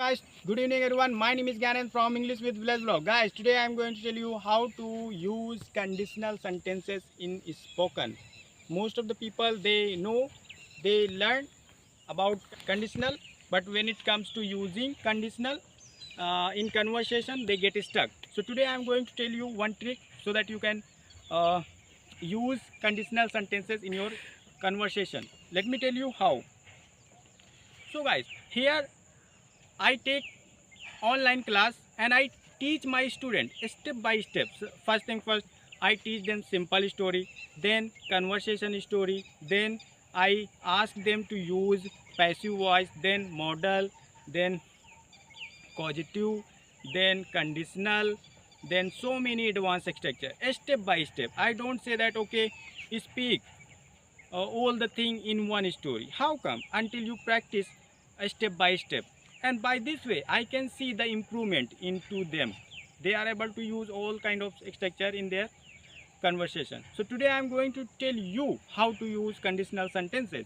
Guys, good evening everyone. My name is Gyanan from English with Village Vlog. Guys, today I am going to tell you how to use conditional sentences in spoken. Most of the people they know, they learn about conditional, but when it comes to using conditional in conversation, they get stuck. So today I am going to tell you one trick so that you can uh, use conditional sentences in your conversation. Let me tell you how. So guys, here I take online class and I teach my student step by step. So first thing first, I teach them simple story, then conversation story, then I ask them to use passive voice, then modal, then causative, then conditional, then so many advanced structure step by step. I don't say that okay, speak all the thing in one story. How come? Until you practice step by step, and by this way I can see the improvement into them. They are able to use all kind of structure in their conversation. So today I am going to tell you how to use conditional sentences.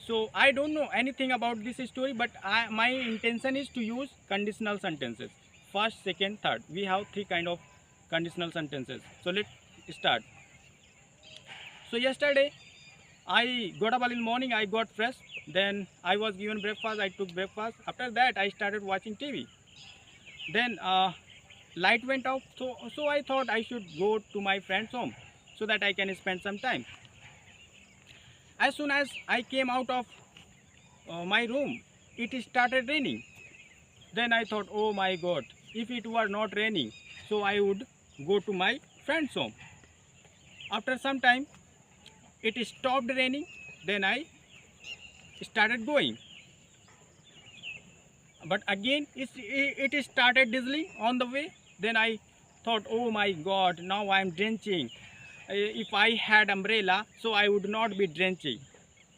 So I don't know anything about this story, but my intention is to use conditional sentences. First, second, third, we have three kind of conditional sentences. So let's start. So yesterday I got up early in the morning, I got fresh, then I was given breakfast, I took breakfast. After that I started watching TV. Then light went off, so I thought I should go to my friend's home so that I can spend some time. As soon as I came out of my room, it started raining. Then I thought, oh my God, if it were not raining, so I would go to my friend's home. After some time, it stopped raining, then I started going. But again, it started drizzling on the way. Then I thought, oh my God, now I am drenching. If I had umbrella, so I would not be drenching.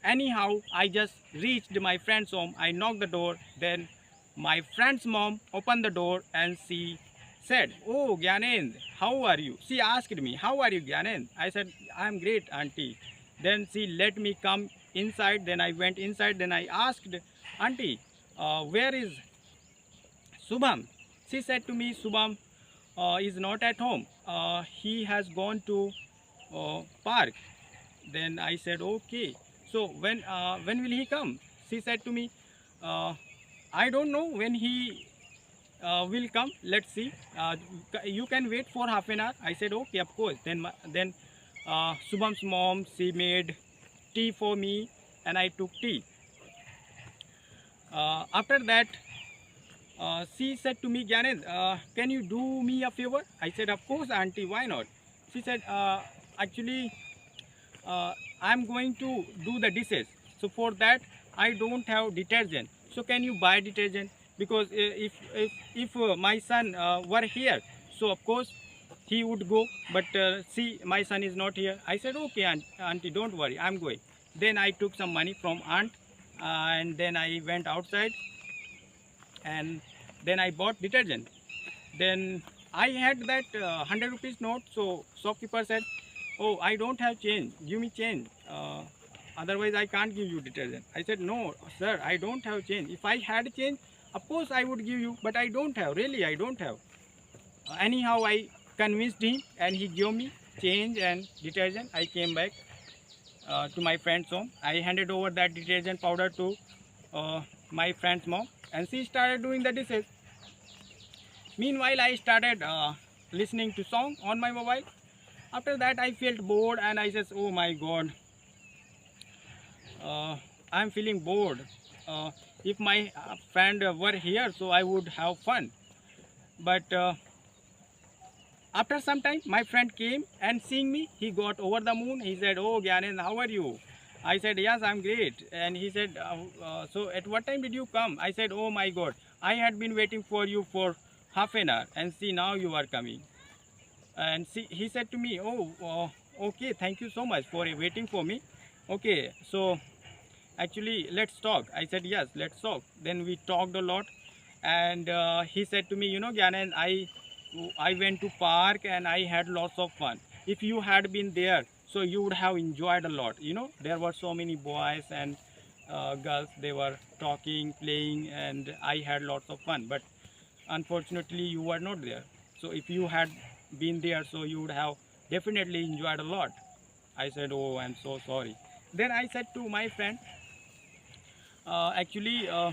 Anyhow, I just reached my friend's home. I knocked the door. Then my friend's mom opened the door and she said, oh Gyanendra, how are you? She asked me, how are you Gyanendra? I said, I am great auntie. Then she let me come inside. Then I went inside. Then I asked, auntie, where is Subham? She said to me, Subham is not at home. He has gone to park. Then I said, okay. So when will he come? She said to me, I don't know when he will come. Let's see. You can wait for half an hour. I said, okay, of course. Then Subham's mom, she made tea for me and I took tea. After that, she said to me, Gyanendra, can you do me a favor? I said, of course, auntie, why not? She said, actually, I'm going to do the dishes. So for that, I don't have detergent. So can you buy detergent? Because if my son were here, so of course he would go. But see, my son is not here. I said, okay, auntie, don't worry, I'm going. Then I took some money from aunt, and then I went outside, and then I bought detergent. Then I had that 100 rupees note. So shopkeeper said, oh, I don't have change, give me change, otherwise I can't give you detergent. I said, no sir, I don't have change. If I had change, of course I would give you, but I don't have, really I don't have. Anyhow, I convinced him and he gave me change and detergent. I came back to my friend's home. I handed over that detergent powder to my friend's mom, and she started doing the dishes. Meanwhile, I started listening to song on my mobile. After that, I felt bored and I said, oh my God, I'm feeling bored. If my friend were here, so I would have fun. But after some time, my friend came and seeing me, he got over the moon. He said, oh Gyanendra, how are you? I said, yes, I'm great. And he said, so at what time did you come? I said, oh my God, I had been waiting for you for half an hour, and see, now you are coming. And see, he said to me, oh, okay, thank you so much for waiting for me. Okay, so actually let's talk. I said, yes, let's talk. Then we talked a lot, and he said to me, you know Gyanendra, I went to park and I had lots of fun. If you had been there, so you would have enjoyed a lot. You know, there were so many boys and girls, they were talking, playing, and I had lots of fun. But unfortunately, you were not there. So if you had been there, so you would have definitely enjoyed a lot. I said, oh, I'm so sorry. Then I said to my friend, actually, uh,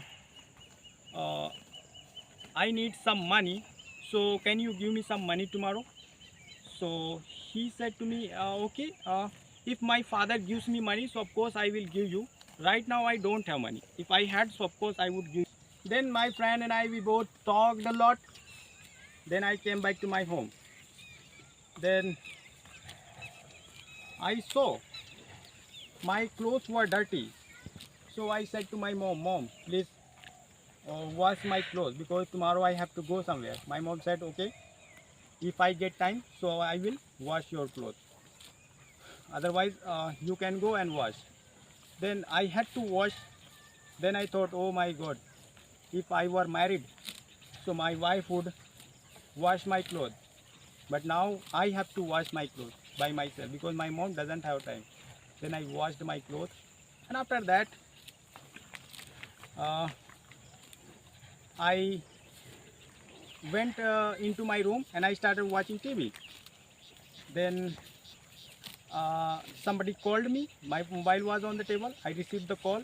I need some money. So can you give me some money tomorrow? So he said to me, okay, if my father gives me money, so of course I will give you. Right now I don't have money. If I had, so of course I would give. Then my friend and I, we both talked a lot. Then I came back to my home. Then I saw my clothes were dirty. So I said to my mom, please wash my clothes because tomorrow I have to go somewhere. My mom said, okay, if I get time, so I will wash your clothes. Otherwise, you can go and wash. Then I had to wash. Then I thought, oh my God, if I were married, so my wife would wash my clothes. But now I have to wash my clothes by myself because my mom doesn't have time. Then I washed my clothes, and after that, I went into my room and I started watching TV. Then somebody called me. My mobile was on the table. I received the call,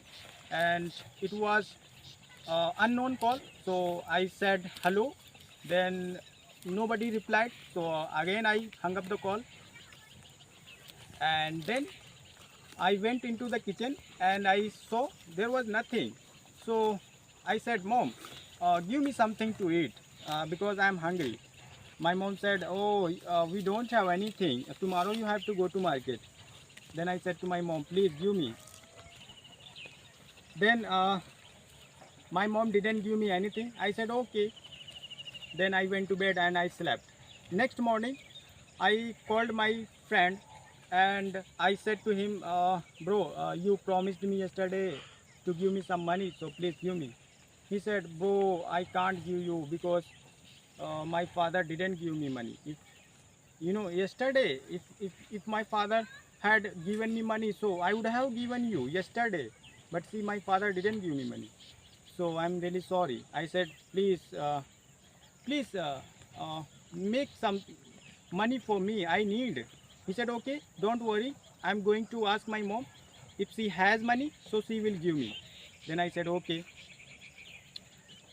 and it was unknown call. So I said hello. Then nobody replied. So again I hung up the call, and then I went into the kitchen and I saw there was nothing. So I said, Mom, give me something to eat because I am hungry. My mom said, oh, we don't have anything. Tomorrow you have to go to market. Then I said to my mom, please give me. Then my mom didn't give me anything. I said, okay. Then I went to bed and I slept. Next morning, I called my friend and I said to him, bro, you promised me yesterday to give me some money, so please give me. He said, bro, I can't give you because my father didn't give me money. If you know, yesterday, if my father had given me money, so I would have given you yesterday. But see, my father didn't give me money. So I'm really sorry. I said, please make some money for me. I need. He said, okay, don't worry. I'm going to ask my mom. If she has money, so she will give me. Then I said, okay.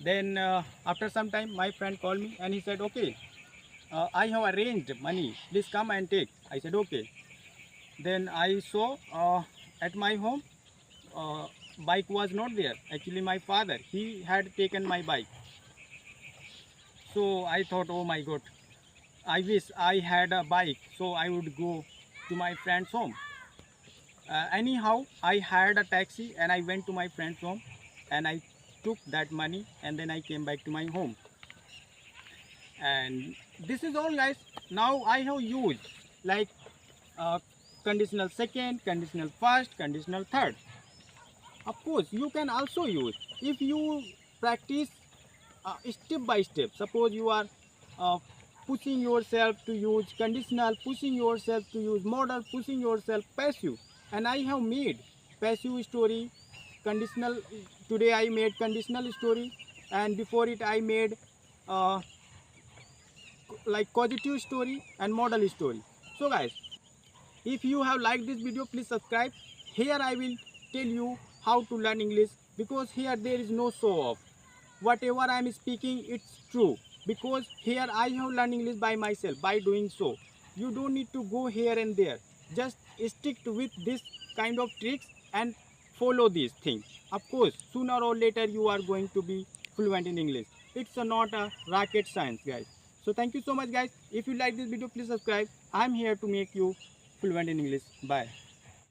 Then after some time, my friend called me and he said, okay, I have arranged money. Please come and take. I said, okay. Then I saw at my home, bike was not there. Actually, my father, he had taken my bike. So I thought, oh my God, I wish I had a bike so I would go to my friend's home. Anyhow, I hired a taxi and I went to my friend's home and I took that money and then I came back to my home. And this is all, guys. Now I have used like conditional second, conditional first, conditional third. Of course, you can also use if you practice step by step. Suppose you are uh, pushing yourself to use conditional, pushing yourself to use modal, pushing yourself passive. And I have made passive story, conditional. Today I made conditional story, and before it I made like causative story and modal story. So guys, if you have liked this video, please subscribe. Here I will tell you how to learn English because here there is no show off. Whatever I am speaking, it's true because here I have learned English by myself by doing so. You don't need to go here and there. Just stick with this kind of tricks and follow these things. Of course, sooner or later you are going to be fluent in English. It's not a rocket science, guys. So thank you so much, guys. If you like this video, please subscribe. I'm here to make you fluent in English. Bye.